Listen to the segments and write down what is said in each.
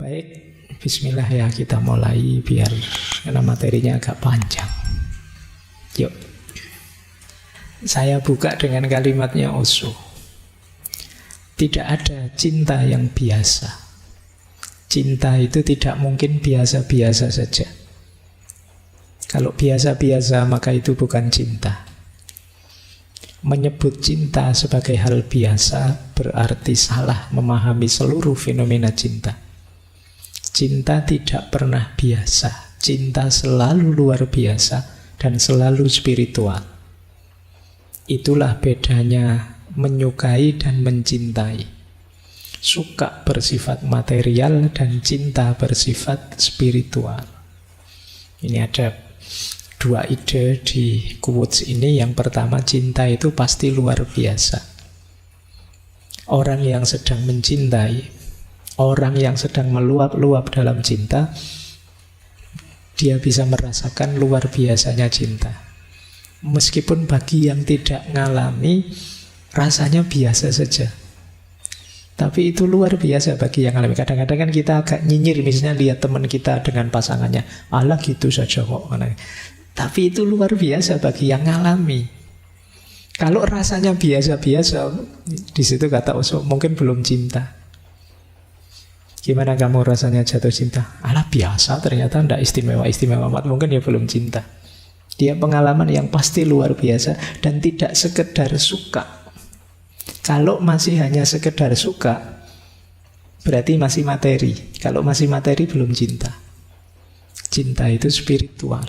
Baik, bismillah ya, kita mulai biar karena materinya agak panjang. Yuk. Saya buka dengan kalimatnya Osho. Tidak ada cinta yang biasa. Cinta itu tidak mungkin biasa-biasa saja. Kalau biasa-biasa maka itu bukan cinta. Menyebut cinta sebagai hal biasa berarti salah memahami seluruh fenomena cinta. Cinta tidak pernah biasa. Cinta selalu luar biasa dan selalu spiritual. Itulah bedanya menyukai dan mencintai. Suka bersifat material dan cinta bersifat spiritual. Ini ada dua ide di quotes ini. Yang pertama, cinta itu pasti luar biasa. Orang yang sedang mencintai, orang yang sedang meluap-luap dalam cinta, dia bisa merasakan luar biasanya cinta. Meskipun bagi yang tidak ngalami, rasanya biasa saja. Tapi itu luar biasa bagi yang ngalami. Kadang-kadang kan kita agak nyinyir, misalnya lihat teman kita dengan pasangannya, alah gitu saja kok. Tapi itu luar biasa bagi yang ngalami. Kalau rasanya biasa-biasa, di situ kata Osho, mungkin belum cinta. Gimana kamu rasanya jatuh cinta? Alah biasa, ternyata tidak istimewa-istimewa amat. Mungkin ya belum cinta. Dia pengalaman yang pasti luar biasa dan tidak sekedar suka. Kalau masih hanya sekedar suka, berarti masih materi. Kalau masih materi belum cinta. Cinta itu spiritual,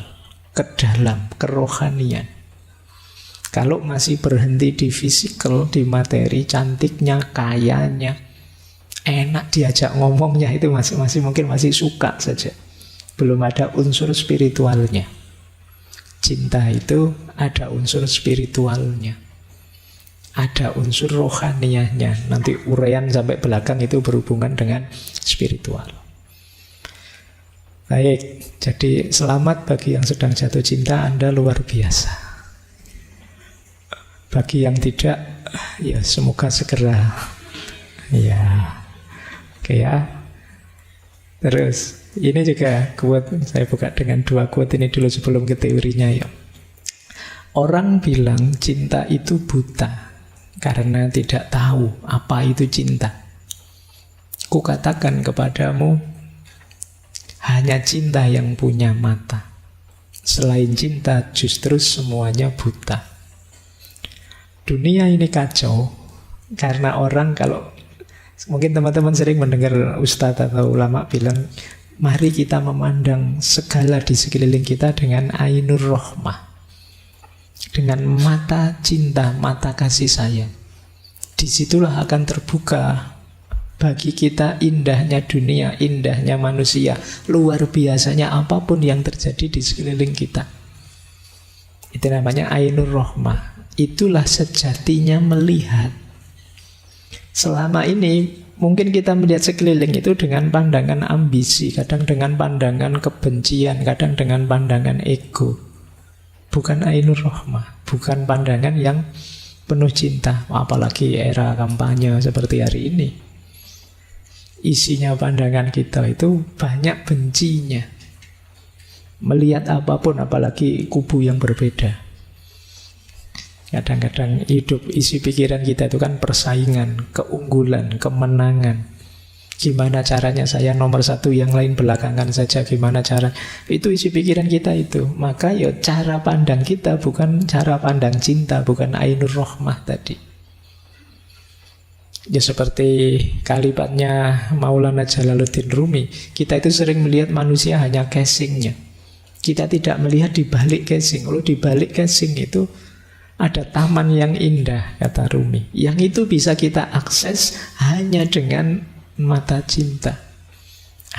ke dalam, kerohanian. Kalau masih berhenti di fisikal, di materi, cantiknya, kayanya, enak diajak ngomongnya, itu masih mungkin masih suka saja. Belum ada unsur spiritualnya. Cinta itu ada unsur spiritualnya, ada unsur rohaniahnya. Nanti uraian sampai belakang itu berhubungan dengan spiritual. Baik, jadi selamat bagi yang sedang jatuh cinta, Anda luar biasa. Bagi yang tidak, ya semoga segera. Ya, oke ya. Terus ini juga quote, saya buka dengan dua quote ini dulu sebelum ke teorinya ya. Orang bilang cinta itu buta karena tidak tahu apa itu cinta. Kukatakan kepadamu, hanya cinta yang punya mata. Selain cinta justru semuanya buta. Dunia ini kacau karena orang, kalau mungkin teman-teman sering mendengar ustadz atau ulama bilang, mari kita memandang segala di sekeliling kita dengan ainur rohmah, dengan mata cinta, mata kasih sayang. Disitulah akan terbuka bagi kita indahnya dunia, indahnya manusia, luar biasanya apapun yang terjadi di sekeliling kita. Itu namanya ainur rohmah. Itulah sejatinya melihat. Selama ini mungkin kita melihat sekeliling itu dengan pandangan ambisi, kadang dengan pandangan kebencian, kadang dengan pandangan ego. Bukan ainur rohmah, bukan pandangan yang penuh cinta. Apalagi era kampanye seperti hari ini, isinya pandangan kita itu banyak bencinya. Melihat apapun, apalagi kubu yang berbeda. Kadang-kadang hidup, isi pikiran kita itu kan persaingan, keunggulan, kemenangan. Gimana caranya saya nomor satu, yang lain belakangan saja, gimana cara. Itu isi pikiran kita itu. Maka ya cara pandang kita bukan cara pandang cinta, bukan ainur rohmah tadi. Ya seperti kalimatnya Maulana Jalaluddin Rumi, kita itu sering melihat manusia hanya casingnya. Kita tidak melihat di balik casing. Kalau di balik casing itu ada taman yang indah, kata Rumi. Yang itu bisa kita akses hanya dengan mata cinta,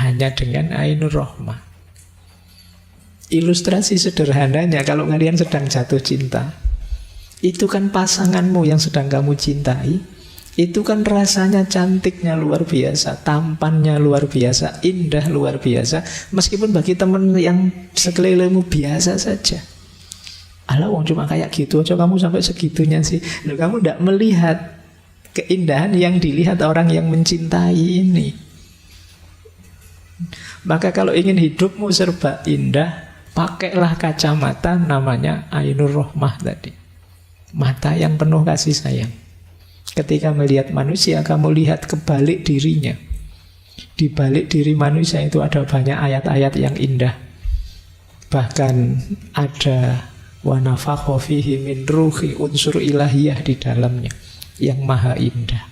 hanya dengan ainur rohmah. Ilustrasi sederhananya, kalau kalian sedang jatuh cinta, itu kan pasanganmu yang sedang kamu cintai, itu kan rasanya cantiknya luar biasa, tampannya luar biasa, indah luar biasa. Meskipun bagi teman yang sekelilingmu biasa saja. Alah, wong cuma kayak gitu aja kamu sampai segitunya sih. Loh, kamu tidak melihat keindahan yang dilihat orang yang mencintai ini. Maka kalau ingin hidupmu serba indah, pakailah kacamata namanya Ainur Rohmah tadi. Mata yang penuh kasih sayang. Ketika melihat manusia, kamu lihat kebalik dirinya. Di balik diri manusia itu ada banyak ayat-ayat yang indah. Bahkan ada wa nafakha fihi min ruhi, unsur ilahiyah di dalamnya yang maha indah.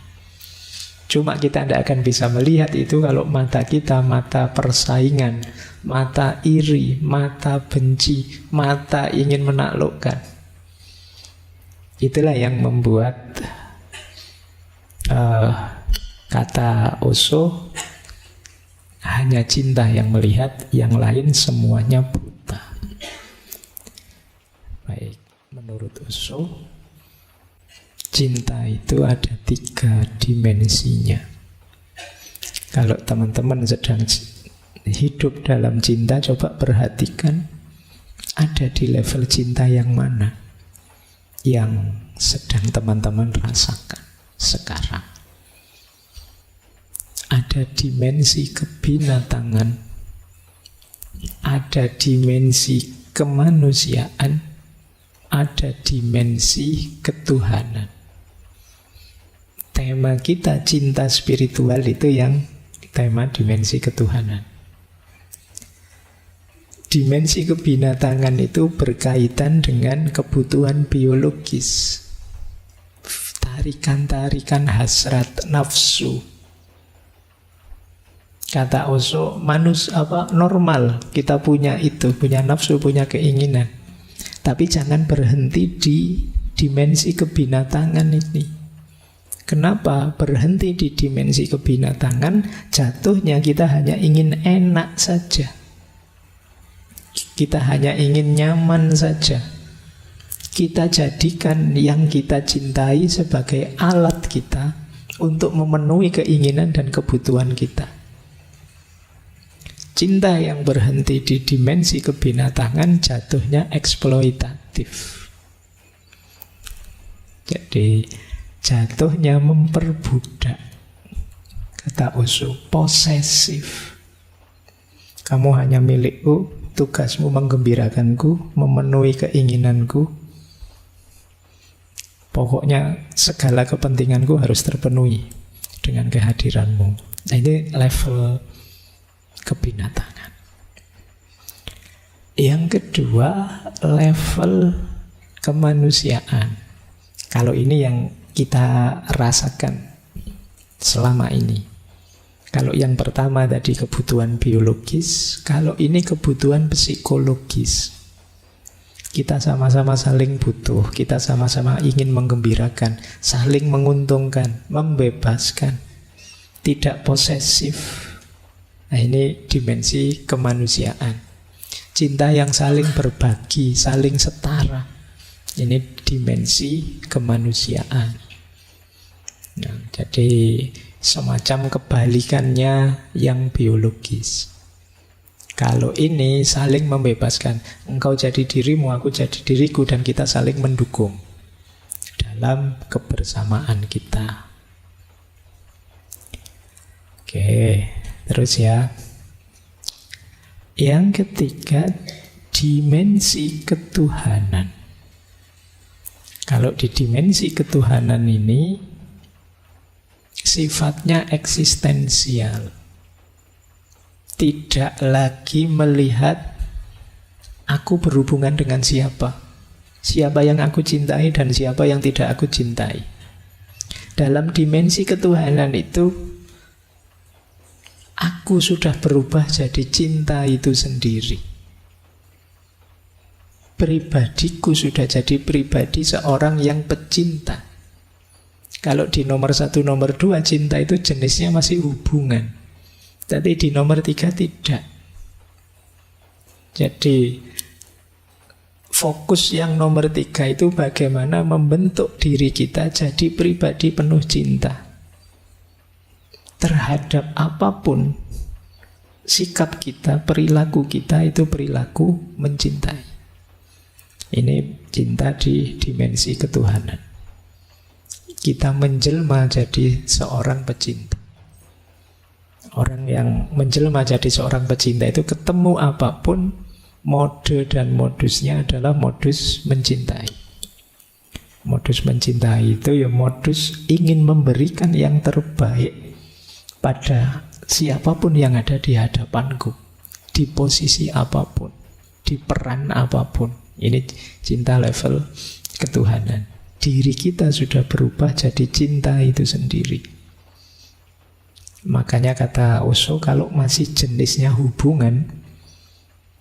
Cuma kita tidak akan bisa melihat itu kalau mata kita mata persaingan, mata iri, mata benci, mata ingin menaklukkan. Itulah yang membuat kata Osho, hanya cinta yang melihat, yang lain semuanya buta. Baik, menurut Osho, cinta itu ada 3 dimensinya. Kalau teman-teman sedang hidup dalam cinta, coba perhatikan ada di level cinta yang mana yang sedang teman-teman rasakan sekarang. Ada dimensi kebinatangan, ada dimensi kemanusiaan, ada dimensi ketuhanan. Tema kita cinta spiritual itu yang tema dimensi ketuhanan. Dimensi kebinatangan itu berkaitan dengan kebutuhan biologis, tarikan-tarikan hasrat nafsu. Kata Osho, normal kita punya itu, punya nafsu, punya keinginan. Tapi jangan berhenti di dimensi kebinatangan ini. Kenapa berhenti di dimensi kebinatangan? Jatuhnya kita hanya ingin enak saja. Kita hanya ingin nyaman saja. Kita jadikan yang kita cintai sebagai alat kita untuk memenuhi keinginan dan kebutuhan kita. Cinta yang berhenti di dimensi kebinatangan jatuhnya eksploitatif. Jadi jatuhnya memperbudak. Kata Osho, posesif. Kamu hanya milikku, tugasmu menggembirakanku, memenuhi keinginanku. Pokoknya segala kepentinganku harus terpenuhi dengan kehadiranmu. Nah, ini level kebinatangan. Yang kedua, level kemanusiaan. Kalau ini yang kita rasakan selama ini. Kalau yang pertama tadi kebutuhan biologis, kalau ini kebutuhan psikologis. Kita sama-sama saling butuh, kita sama-sama ingin menggembirakan, saling menguntungkan, membebaskan, tidak posesif. Nah, ini dimensi kemanusiaan. Cinta yang saling berbagi, saling setara. Ini dimensi kemanusiaan. Nah, jadi semacam kebalikannya yang biologis. Kalau ini saling membebaskan. Engkau jadi dirimu, aku jadi diriku, dan kita saling mendukung dalam kebersamaan kita. Oke. Terus ya, yang ketiga, dimensi ketuhanan. Kalau di dimensi ketuhanan ini sifatnya eksistensial. Tidak lagi melihat aku berhubungan dengan siapa, siapa yang aku cintai dan siapa yang tidak aku cintai. Dalam dimensi ketuhanan itu, aku sudah berubah jadi cinta itu sendiri. Pribadiku sudah jadi pribadi seorang yang pecinta. Kalau di nomor 1, nomor 2 cinta itu jenisnya masih hubungan. Tapi di nomor 3 tidak. Jadi fokus yang nomor 3 itu bagaimana membentuk diri kita jadi pribadi penuh cinta. Terhadap apapun, sikap kita, perilaku kita itu perilaku mencintai. Ini cinta di dimensi ketuhanan. Kita menjelma jadi seorang pecinta. Orang yang menjelma jadi seorang pecinta itu ketemu apapun, mode dan modusnya adalah modus mencintai. Modus mencintai itu ya modus ingin memberikan yang terbaik pada siapapun yang ada di hadapanku, di posisi apapun, di peran apapun. Ini cinta level ketuhanan. Diri kita sudah berubah jadi cinta itu sendiri. Makanya kata Osho, kalau masih jenisnya hubungan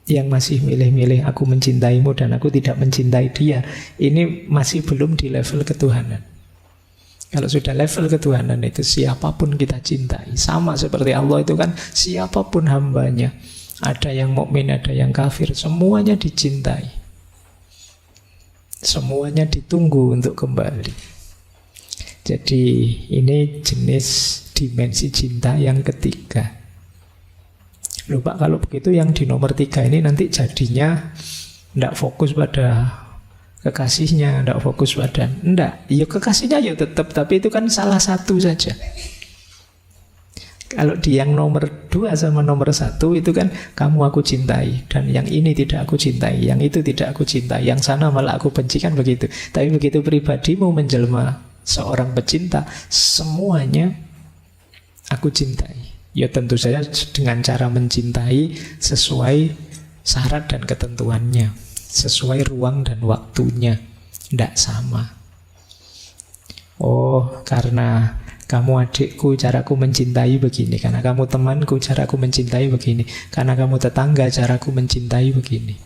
yang masih milih-milih aku mencintaimu dan aku tidak mencintai dia, ini masih belum di level ketuhanan. Kalau sudah level ketuhanan itu siapapun kita cintai. Sama seperti Allah itu kan siapapun hambanya. Ada yang mukmin, ada yang kafir, semuanya dicintai. Semuanya ditunggu untuk kembali. Jadi ini jenis dimensi cinta yang ketiga. Loh Pak, kalau begitu yang di nomor 3 ini nanti jadinya tidak fokus pada kekasihnya, tidak fokus pada... Tidak, ya kekasihnya ya tetap, tapi itu kan salah satu saja. Kalau di yang nomor 2 sama nomor 1 itu kan kamu aku cintai, dan yang ini tidak aku cintai, yang itu tidak aku cintai, yang sana malah aku benci, kan begitu. Tapi begitu pribadimu menjelma seorang pecinta, semuanya aku cintai. Ya tentu saja dengan cara mencintai sesuai syarat dan ketentuannya, sesuai ruang dan waktunya, tidak sama. Oh, karena kamu adikku, caraku mencintai begini. Karena kamu temanku, caraku mencintai begini. Karena kamu tetangga, caraku mencintai begini.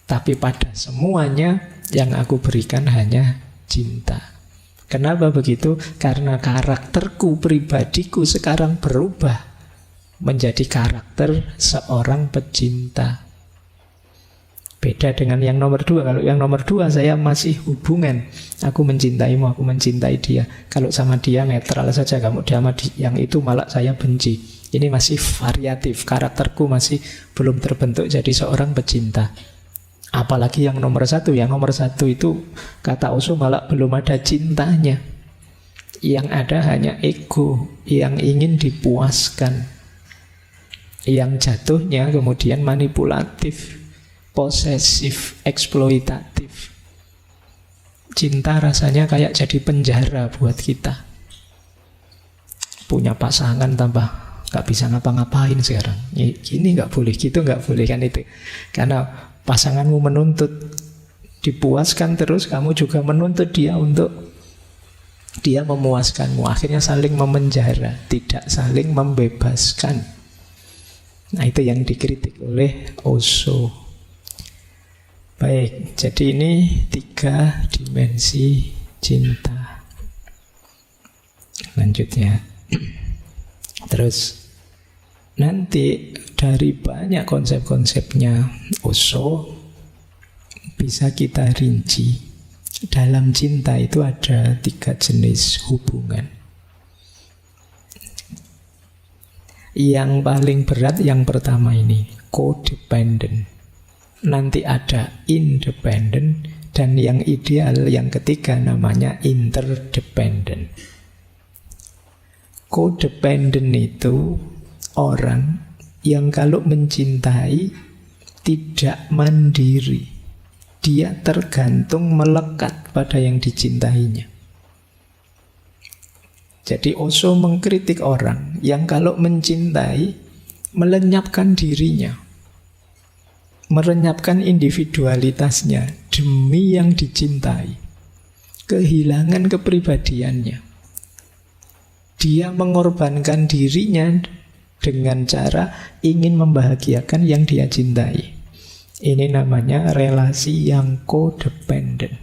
Tapi pada semuanya yang aku berikan hanya cinta. Kenapa begitu? Karena karakterku, pribadiku sekarang berubah menjadi karakter seorang pecinta. Beda dengan yang nomor 2. Kalau yang nomor 2 saya masih hubungan, aku mencintaimu, aku mencintai dia. Kalau sama dia netral saja, kamu sama yang itu malah saya benci. Ini masih variatif, karakterku masih belum terbentuk jadi seorang pecinta. Apalagi yang nomor 1. Yang nomor 1 itu kata Osho malah belum ada cintanya. Yang ada hanya ego yang ingin dipuaskan, yang jatuhnya kemudian manipulatif, posesif, eksploitatif. Cinta rasanya kayak jadi penjara buat kita. Punya pasangan tambah gak bisa ngapa-ngapain sekarang. Gini gak boleh, gitu gak boleh, kan itu. Karena pasanganmu menuntut dipuaskan terus, kamu juga menuntut dia untuk dia memuaskanmu. Akhirnya saling memenjara, tidak saling membebaskan. Nah, itu yang dikritik oleh Osho. Baik, jadi ini 3 dimensi cinta. Lanjutnya. Terus nanti dari banyak konsep-konsepnya Osho bisa kita rinci. Dalam cinta itu ada 3 jenis hubungan. Yang paling berat yang pertama ini, codependent. Nanti ada independent, dan yang ideal yang ketiga namanya interdependent. Codependent itu orang yang kalau mencintai tidak mandiri. Dia tergantung, melekat pada yang dicintainya. Jadi Osho mengkritik orang yang kalau mencintai melenyapkan dirinya, melenyapkan individualitasnya demi yang dicintai, kehilangan kepribadiannya. Dia mengorbankan dirinya dengan cara ingin membahagiakan yang dia cintai. Ini namanya relasi yang codependent.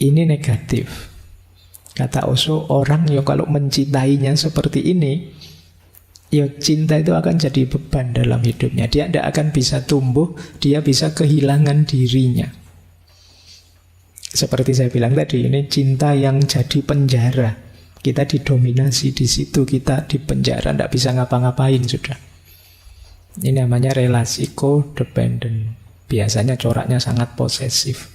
Ini negatif. Kata Osho, orang yang kalau mencintainya seperti ini, ya cinta itu akan jadi beban dalam hidupnya. Dia tidak akan bisa tumbuh, dia bisa kehilangan dirinya. Seperti saya bilang tadi, ini cinta yang jadi penjara. Kita didominasi di situ, kita di penjara, tidak bisa ngapa-ngapain sudah. Ini namanya relasi codependent. Biasanya coraknya sangat posesif.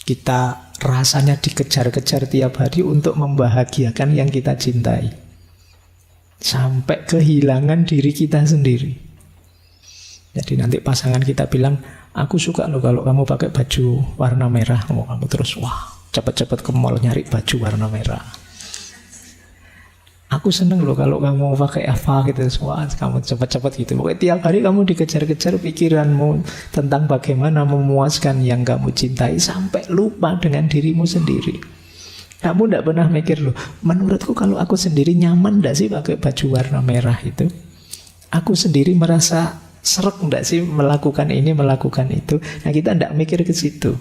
Kita rasanya dikejar-kejar tiap hari untuk membahagiakan yang kita cintai. sampai kehilangan diri kita sendiri. Jadi nanti pasangan kita bilang, aku suka loh kalau kamu pakai baju warna merah. Kamu terus, wah, cepat-cepat ke mall nyari baju warna merah. Aku seneng loh kalau kamu pakai apa gitu. Wah, kamu cepat-cepat gitu. Pokoknya tiap hari kamu dikejar-kejar pikiranmu tentang bagaimana memuaskan yang kamu cintai, sampai lupa dengan dirimu sendiri. Kamu tidak pernah mikir loh, menurutku kalau aku sendiri nyaman tidak sih pakai baju warna merah itu? Aku sendiri merasa srek tidak sih melakukan ini, melakukan itu? Nah, kita tidak mikir ke situ.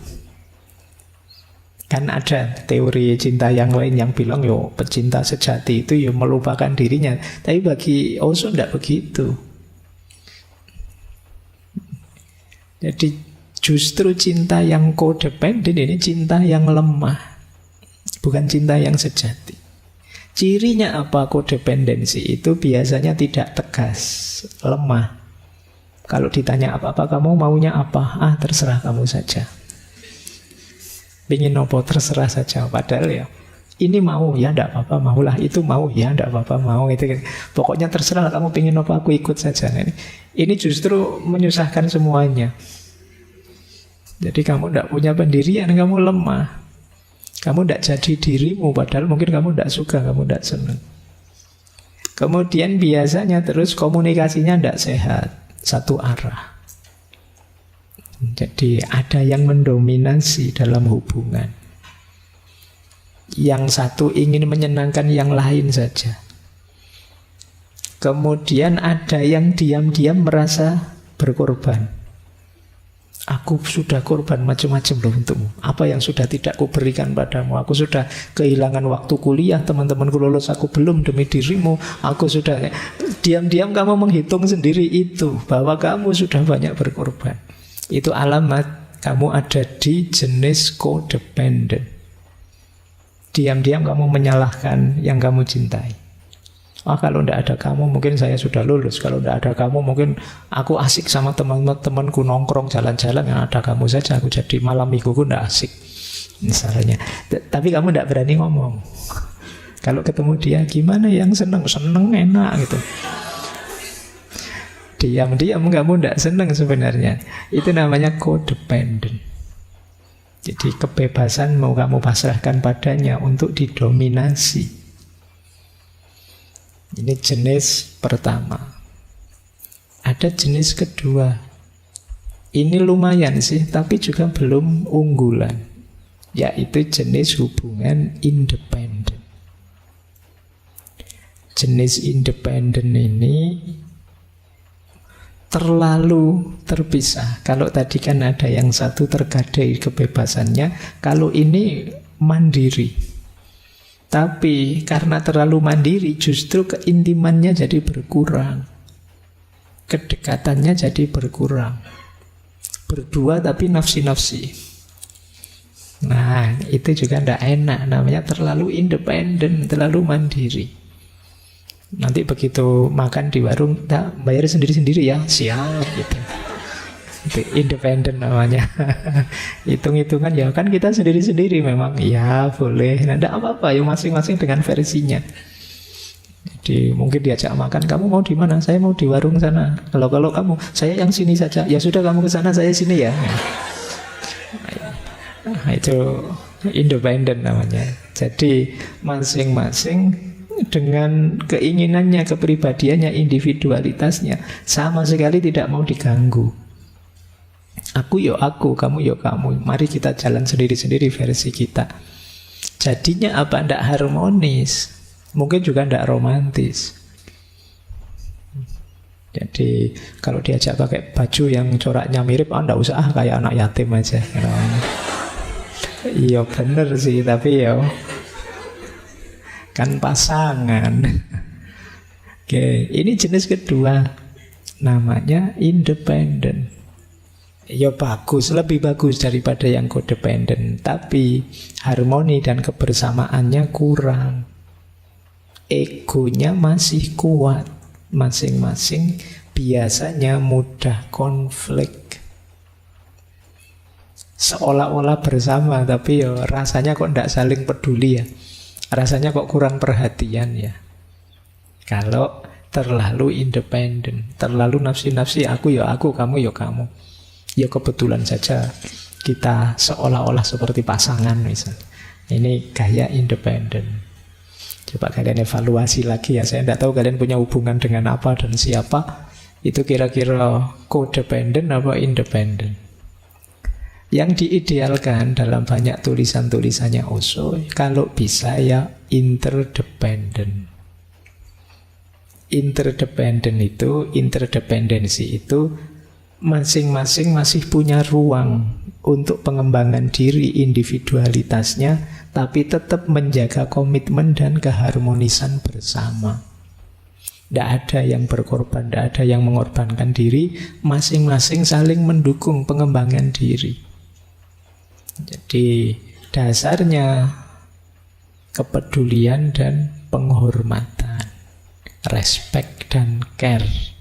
Kan ada teori cinta yang lain yang bilang, yo pecinta sejati itu yo melupakan dirinya. Tapi bagi Osho tidak begitu. Jadi justru cinta yang codependent ini cinta yang lemah, bukan cinta yang sejati. Cirinya apa codependensi? Itu biasanya tidak tegas, lemah. Kalau ditanya apa-apa, kamu maunya apa? Ah, terserah kamu saja. Pingin apa, terserah saja. Padahal ya, ini mau, ya tidak apa-apa, maulah. Itu mau, ya tidak apa-apa, mau. Itu. Pokoknya terserah, kamu pingin apa, aku ikut saja. Ini justru menyusahkan semuanya. Jadi kamu tidak punya pendirian, kamu lemah. Kamu tidak jadi dirimu, padahal mungkin kamu tidak suka, kamu tidak senang. Kemudian biasanya terus komunikasinya tidak sehat, satu arah. Jadi ada yang mendominasi dalam hubungan. Yang satu ingin menyenangkan yang lain saja. Kemudian ada yang diam-diam merasa berkorban. Aku sudah korban macam-macam loh untukmu. Apa yang sudah tidak kuberikan padamu? Aku sudah kehilangan waktu kuliah, teman-temanku lulus, aku belum demi dirimu. Aku sudah... Diam-diam kamu menghitung sendiri itu, bahwa kamu sudah banyak berkorban. Itu alamat kamu ada di jenis codependent. Diam-diam kamu menyalahkan yang kamu cintai. Oh, kalau tidak ada kamu mungkin saya sudah lulus. Kalau tidak ada kamu mungkin aku asik sama teman-temanku nongkrong jalan-jalan. Yang ada kamu saja aku jadi malam mingguku tidak asik misalnya. Tapi kamu tidak berani ngomong. Kalau ketemu dia, gimana yang seneng? Seneng enak gitu. Diam-diam kamu tidak senang sebenarnya. Itu namanya codependent. Jadi kebebasan mau kamu pasrahkan padanya untuk didominasi. Ini jenis pertama. Ada jenis kedua. Ini lumayan sih, tapi juga belum unggulan. Yaitu jenis hubungan independen. Jenis independen ini terlalu terpisah. Kalau tadi kan ada yang satu tergadai kebebasannya, kalau ini mandiri. Tapi karena terlalu mandiri, justru keintimannya jadi berkurang. Kedekatannya jadi berkurang. Berdua tapi nafsi-nafsi. Nah, itu juga tidak enak. Namanya terlalu independen, terlalu mandiri. Nanti begitu makan di warung, tak bayar sendiri-sendiri ya, siap gitu. Itu independen namanya. Hitung-hitungan ya kan kita sendiri-sendiri memang, ya boleh. Nah, tidak apa-apa, ya masing-masing dengan versinya. Jadi mungkin diajak makan, kamu mau di mana? Saya mau di warung sana. Kalau kamu, saya yang sini saja. Ya sudah kamu ke sana, saya sini ya. Nah, itu independen namanya. Jadi masing-masing dengan keinginannya, kepribadiannya, individualitasnya sama sekali tidak mau diganggu. Aku yo aku, kamu yo kamu. Mari kita jalan sendiri-sendiri versi kita. Jadinya apa? Tidak harmonis. Mungkin juga tidak romantis. Jadi kalau diajak pakai baju yang coraknya mirip, tidak usah kayak anak yatim aja. Iya bener sih, tapi ya kan pasangan. Oke, ini jenis kedua. Namanya independen. Ya bagus, lebih bagus daripada yang codependent. Tapi harmoni dan kebersamaannya kurang. Egonya masih kuat. Masing-masing biasanya mudah konflik. Seolah-olah bersama, tapi ya rasanya kok tidak saling peduli ya. Rasanya kok kurang perhatian ya. Kalau terlalu independen, terlalu nafsi-nafsi, aku ya aku, kamu ya kamu. Ya kebetulan saja kita seolah-olah seperti pasangan misalnya. Ini gaya independen. Coba kalian evaluasi lagi ya. Saya tidak tahu kalian punya hubungan dengan apa dan siapa. Itu kira-kira codependent apa independen. Yang diidealkan dalam banyak tulisan-tulisannya Osho, kalau bisa ya interdependent. Interdependensi itu masing-masing masih punya ruang untuk pengembangan diri individualitasnya, tapi tetap menjaga komitmen dan keharmonisan bersama. Tidak ada yang berkorban, tidak ada yang mengorbankan diri, masing-masing saling mendukung pengembangan diri. Jadi dasarnya kepedulian dan penghormatan, respect dan care.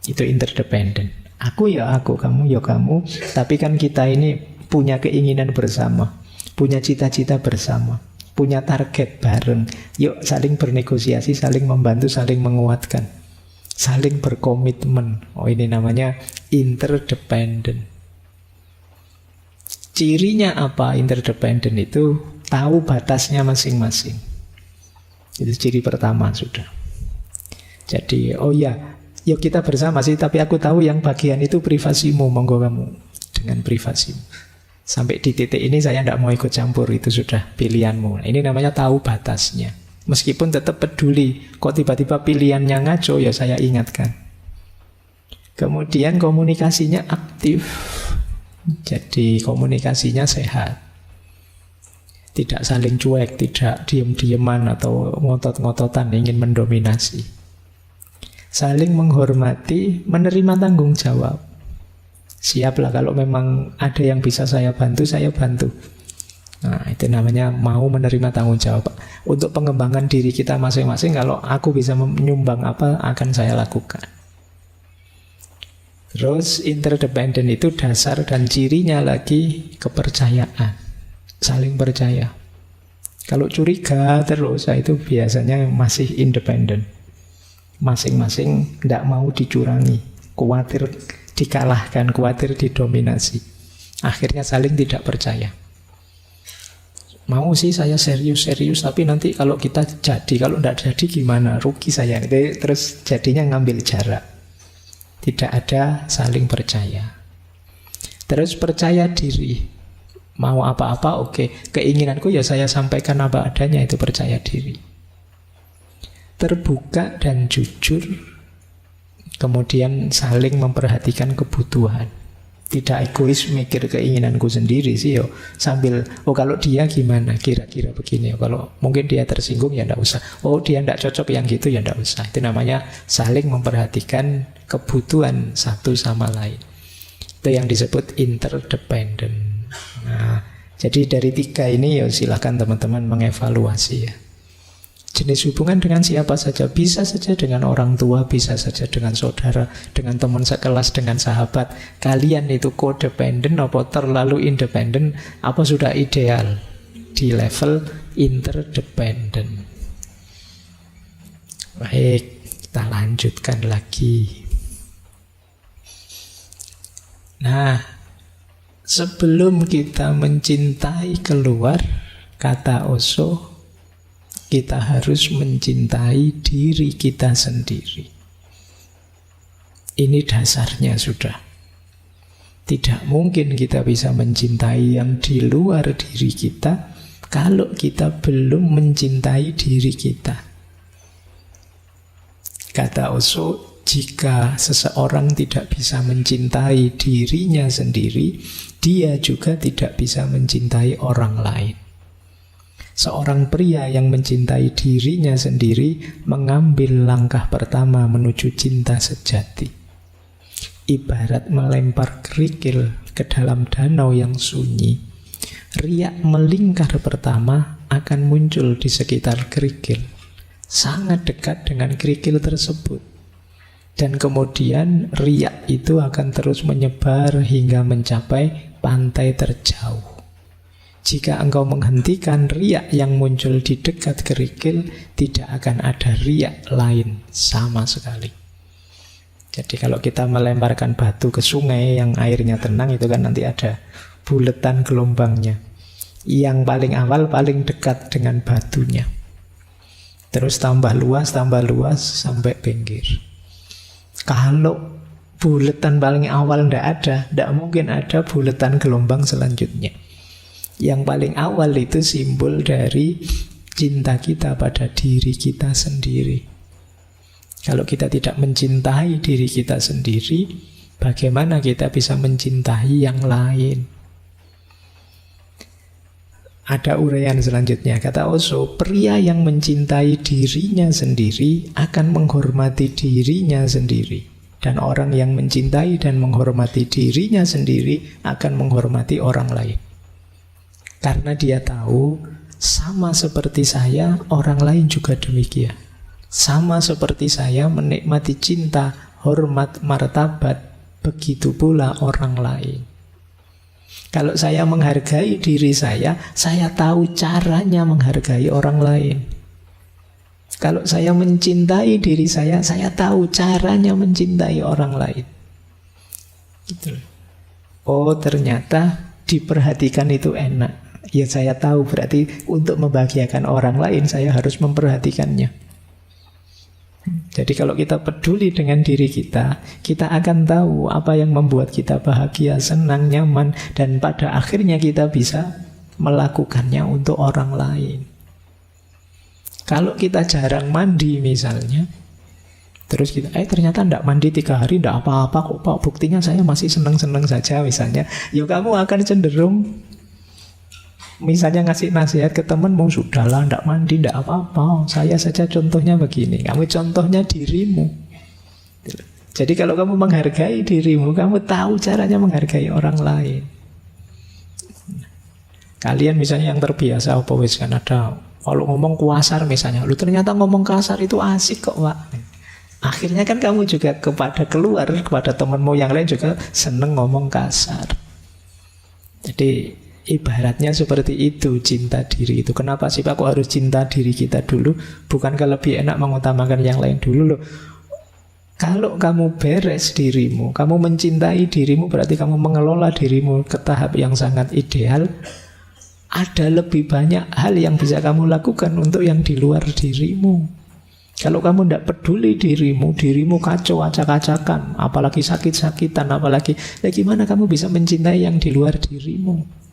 Itu interdependent. Aku ya aku, kamu ya kamu. Tapi kan kita ini punya keinginan bersama, punya cita-cita bersama, punya target bareng. Yuk saling bernegosiasi, saling membantu, saling menguatkan, saling berkomitmen. Oh, ini namanya interdependent. Cirinya apa interdependent itu? Tahu batasnya masing-masing. Itu ciri pertama sudah. Jadi, oh ya, yuk kita bersama sih, tapi aku tahu yang bagian itu privasimu, monggo kamu dengan privasimu. Sampai di titik ini saya tidak mau ikut campur, itu sudah pilihanmu. Ini namanya tahu batasnya. Meskipun tetap peduli, kok tiba-tiba pilihannya ngaco, ya saya ingatkan. Kemudian komunikasinya aktif. Jadi komunikasinya sehat. Tidak saling cuek, tidak diem-dieman atau ngotot-ngototan ingin mendominasi. Saling menghormati, menerima tanggung jawab. Siaplah kalau memang ada yang bisa saya bantu, saya bantu. Nah, itu namanya mau menerima tanggung jawab. Untuk pengembangan diri kita masing-masing, kalau aku bisa menyumbang apa, akan saya lakukan. Terus interdependent itu dasar dan cirinya lagi kepercayaan. Saling percaya. Kalau curiga terus, itu biasanya masih independen. Masing-masing tidak mau dicurangi, khawatir dikalahkan, khawatir didominasi. Akhirnya saling tidak percaya. Mau sih saya serius-serius, tapi nanti kalau kita jadi, kalau tidak jadi gimana? Rugi saya. Terus jadinya ngambil jarak. Tidak ada saling percaya. Terus percaya diri. Mau apa-apa, oke. Keinginanku ya saya sampaikan apa adanya, itu percaya diri. Terbuka dan jujur. Kemudian saling memperhatikan kebutuhan. Tidak egois mikir keinginanku sendiri sih yo. Sambil, oh kalau dia gimana, kira-kira begini. Kalau mungkin dia tersinggung ya enggak usah. Oh dia enggak cocok yang gitu ya enggak usah. Itu namanya saling memperhatikan kebutuhan satu sama lain. Itu yang disebut interdependent. Nah, jadi dari tiga ini ya silakan teman-teman mengevaluasi ya. Jenis hubungan dengan siapa saja, bisa saja dengan orang tua, bisa saja dengan saudara, dengan teman sekelas, dengan sahabat. Kalian itu codependent apa terlalu independen, apa sudah ideal di level interdependent. Baik, kita lanjutkan lagi. Nah, sebelum kita mencintai keluar, kata Osho, kita harus mencintai diri kita sendiri. Ini dasarnya sudah. Tidak mungkin kita bisa mencintai yang di luar diri kita kalau kita belum mencintai diri kita. Kata Osho, jika seseorang tidak bisa mencintai dirinya sendiri, dia juga tidak bisa mencintai orang lain. Seorang pria yang mencintai dirinya sendiri mengambil langkah pertama menuju cinta sejati. Ibarat melempar kerikil ke dalam danau yang sunyi. Riak melingkar pertama akan muncul di sekitar kerikil. Sangat dekat dengan kerikil tersebut. Dan kemudian riak itu akan terus menyebar hingga mencapai pantai terjauh. Jika engkau menghentikan riak yang muncul di dekat kerikil, tidak akan ada riak lain sama sekali. Jadi kalau kita melemparkan batu ke sungai yang airnya tenang, itu kan nanti ada buletan gelombangnya. Yang paling awal paling dekat dengan batunya. Terus tambah luas sampai pinggir. Kalau buletan paling awal tidak mungkin ada buletan gelombang selanjutnya. Yang paling awal itu simbol dari cinta kita pada diri kita sendiri. Kalau kita tidak mencintai diri kita sendiri, bagaimana kita bisa mencintai yang lain? Ada uraian selanjutnya, kata Osho, pria yang mencintai dirinya sendiri akan menghormati dirinya sendiri. Dan orang yang mencintai dan menghormati dirinya sendiri akan menghormati orang lain. Karena dia tahu, sama seperti saya, orang lain juga demikian. Sama seperti saya menikmati cinta, hormat, martabat, begitu pula orang lain. Kalau saya menghargai diri saya tahu caranya menghargai orang lain. Kalau saya mencintai diri saya tahu caranya mencintai orang lain. Gitu. Oh, ternyata diperhatikan itu enak. Ya saya tahu, berarti untuk membahagiakan orang lain saya harus memperhatikannya. Jadi kalau kita peduli dengan diri kita, kita akan tahu apa yang membuat kita bahagia, senang, nyaman, dan pada akhirnya kita bisa melakukannya untuk orang lain. Kalau kita jarang mandi misalnya, terus kita ternyata tidak mandi 3 hari tidak apa-apa kok Pak, buktinya saya masih senang-senang saja misalnya, ya kamu akan cenderung misalnya ngasih nasihat ke temanmu, sudahlah tidak mandi tidak apa-apa, saya saja contohnya begini, kamu contohnya dirimu. Jadi kalau kamu menghargai dirimu, kamu tahu caranya menghargai orang lain. Kalian misalnya yang terbiasa apa wis kan ada, kalau ngomong kasar misalnya, lu ternyata ngomong kasar itu asik kok Pak. Akhirnya kan kamu juga kepada temanmu yang lain juga seneng ngomong kasar. Jadi ibaratnya seperti itu cinta diri itu. Kenapa sih Pak kok harus cinta diri kita dulu? Bukankah lebih enak mengutamakan yang lain dulu loh? Kalau kamu beres dirimu, kamu mencintai dirimu, berarti kamu mengelola dirimu ke tahap yang sangat ideal. Ada lebih banyak hal yang bisa kamu lakukan untuk yang di luar dirimu. Kalau kamu tidak peduli dirimu kacau acak-acakan, apalagi sakit-sakitan, apalagi gimana kamu bisa mencintai yang di luar dirimu?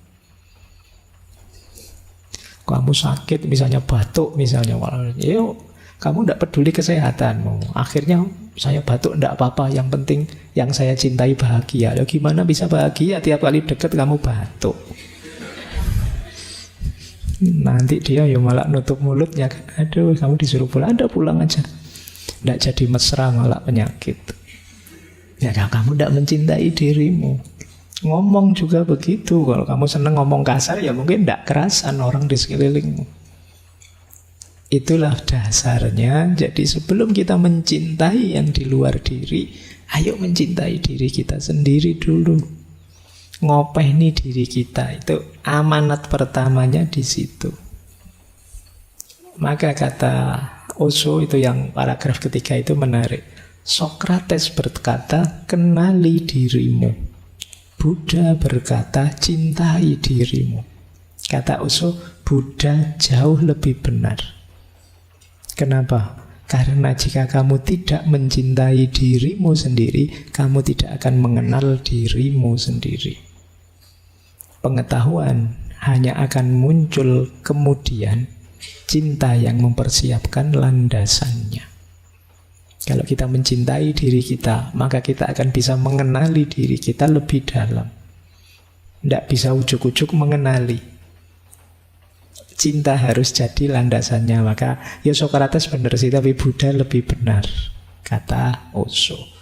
Kamu sakit misalnya batuk misalnya, kamu tidak peduli kesehatanmu. Akhirnya saya batuk tidak apa-apa, yang penting yang saya cintai bahagia. Gimana bisa bahagia tiap kali deket kamu batuk? Nanti dia malah nutup mulutnya kan. Aduh, kamu disuruh pulang, pulang aja. Tidak jadi mesra, malah penyakit. Ya kamu tidak mencintai dirimu. Ngomong juga begitu. Kalau kamu senang ngomong kasar, ya mungkin tidak kerasan orang di sekelilingmu. Itulah dasarnya. Jadi sebelum kita mencintai yang di luar diri, ayo mencintai diri kita sendiri dulu. Ngopeni diri kita, itu amanat pertamanya di situ. Maka kata Osho itu yang paragraf ketiga itu menarik. Sokrates berkata, kenali dirimu. Buddha berkata, cintai dirimu. Kata Osho, Buddha jauh lebih benar. Kenapa? Karena jika kamu tidak mencintai dirimu sendiri, kamu tidak akan mengenal dirimu sendiri. Pengetahuan hanya akan muncul kemudian, cinta yang mempersiapkan landasannya. Kalau kita mencintai diri kita, maka kita akan bisa mengenali diri kita lebih dalam. Tidak bisa ujuk-ujuk mengenali. Cinta harus jadi landasannya. Maka Sokrates benar sih, tapi Buddha lebih benar, kata Osho.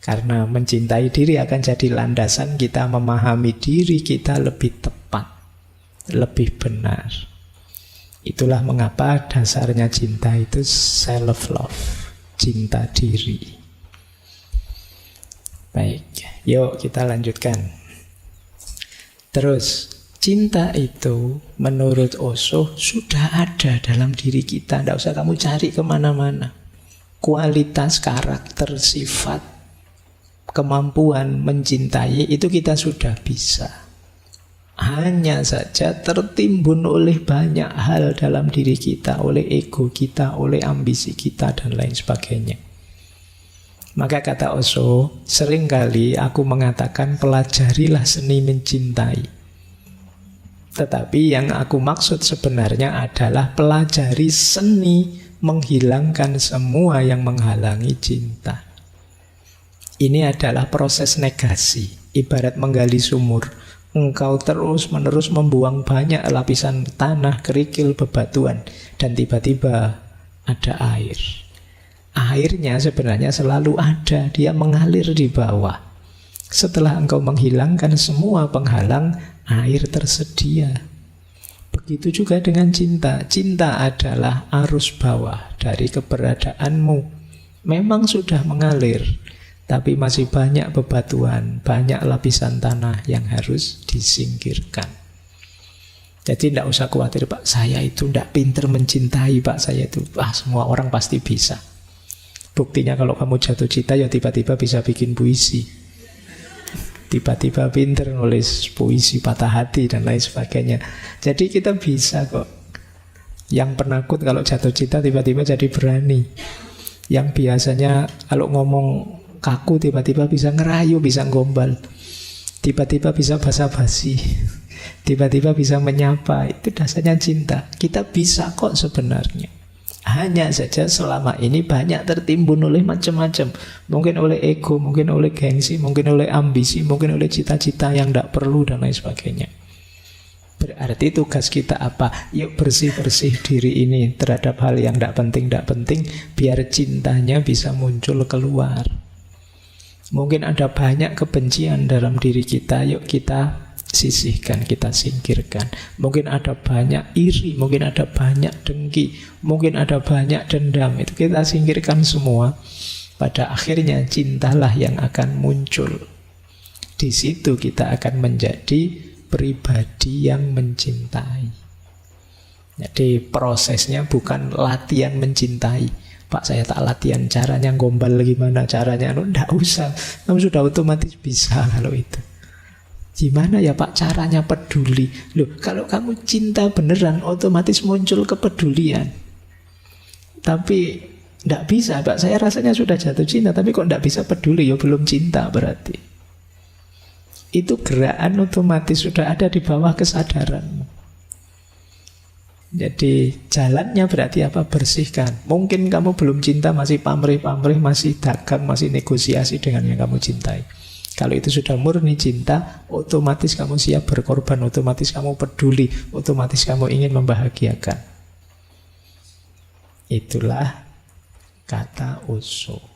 Karena mencintai diri akan jadi landasan kita memahami diri kita lebih tepat, lebih benar. Itulah mengapa dasarnya cinta itu self-love, cinta diri. Baik, yuk kita lanjutkan. Terus, Cinta itu menurut Osho sudah ada dalam diri kita. Tidak usah kamu cari kemana-mana. Kualitas, karakter, sifat, kemampuan mencintai itu kita sudah bisa. Hanya saja tertimbun oleh banyak hal dalam diri kita, oleh ego kita, oleh ambisi kita, dan lain sebagainya. Maka kata Osho, seringkali aku mengatakan pelajarilah seni mencintai. Tetapi yang aku maksud sebenarnya adalah pelajari seni menghilangkan semua yang menghalangi cinta. Ini adalah proses negasi, ibarat menggali sumur. Engkau terus-menerus membuang banyak lapisan tanah, kerikil, bebatuan, dan tiba-tiba ada air. Airnya sebenarnya selalu ada, dia mengalir di bawah. Setelah engkau menghilangkan semua penghalang, air tersedia. Begitu juga dengan cinta. Cinta adalah arus bawah dari keberadaanmu. Memang sudah mengalir, tapi masih banyak bebatuan, banyak lapisan tanah yang harus disingkirkan. Jadi tidak usah khawatir, Pak, saya itu tidak pinter mencintai, Pak, saya itu, semua orang pasti bisa. Buktinya kalau kamu jatuh cinta, ya tiba-tiba bisa bikin puisi. Tiba-tiba pinter nulis puisi patah hati dan lain sebagainya. Jadi kita bisa kok. Yang penakut kalau jatuh cinta tiba-tiba jadi berani. Yang biasanya kalau ngomong kaku tiba-tiba bisa ngerayu, bisa gombal. Tiba-tiba bisa basa-basi. Tiba-tiba bisa menyapa. Itu dasarnya cinta. Kita bisa kok sebenarnya. Hanya saja selama ini banyak tertimbun oleh macam-macam. Mungkin oleh ego, mungkin oleh gengsi, mungkin oleh ambisi, mungkin oleh cita-cita yang tidak perlu dan lain sebagainya. Berarti tugas kita apa? Yuk bersih-bersih diri ini terhadap hal yang tidak penting, biar cintanya bisa muncul keluar. Mungkin ada banyak kebencian dalam diri kita, yuk kita sisihkan, kita singkirkan. Mungkin ada banyak iri, mungkin ada banyak dengki, mungkin ada banyak dendam. Itu kita singkirkan semua. Pada akhirnya cintalah yang akan muncul. Di situ kita akan menjadi pribadi yang mencintai. Jadi prosesnya bukan latihan mencintai. Pak, saya tak latihan caranya gombal gimana caranya. Tidak usah, kamu sudah otomatis bisa kalau itu. Gimana ya Pak caranya peduli? Loh, kalau kamu cinta beneran otomatis muncul kepedulian. Tapi tidak bisa Pak, saya rasanya sudah jatuh cinta tapi kok tidak bisa peduli, ya belum cinta berarti. Itu gerakan otomatis sudah ada di bawah kesadaranmu. Jadi jalannya berarti apa? Bersihkan. Mungkin kamu belum cinta, masih pamrih-pamrih, masih dagang, masih negosiasi dengan yang kamu cintai. Kalau itu sudah murni cinta, otomatis kamu siap berkorban, otomatis kamu peduli, otomatis kamu ingin membahagiakan. Itulah kata Osho.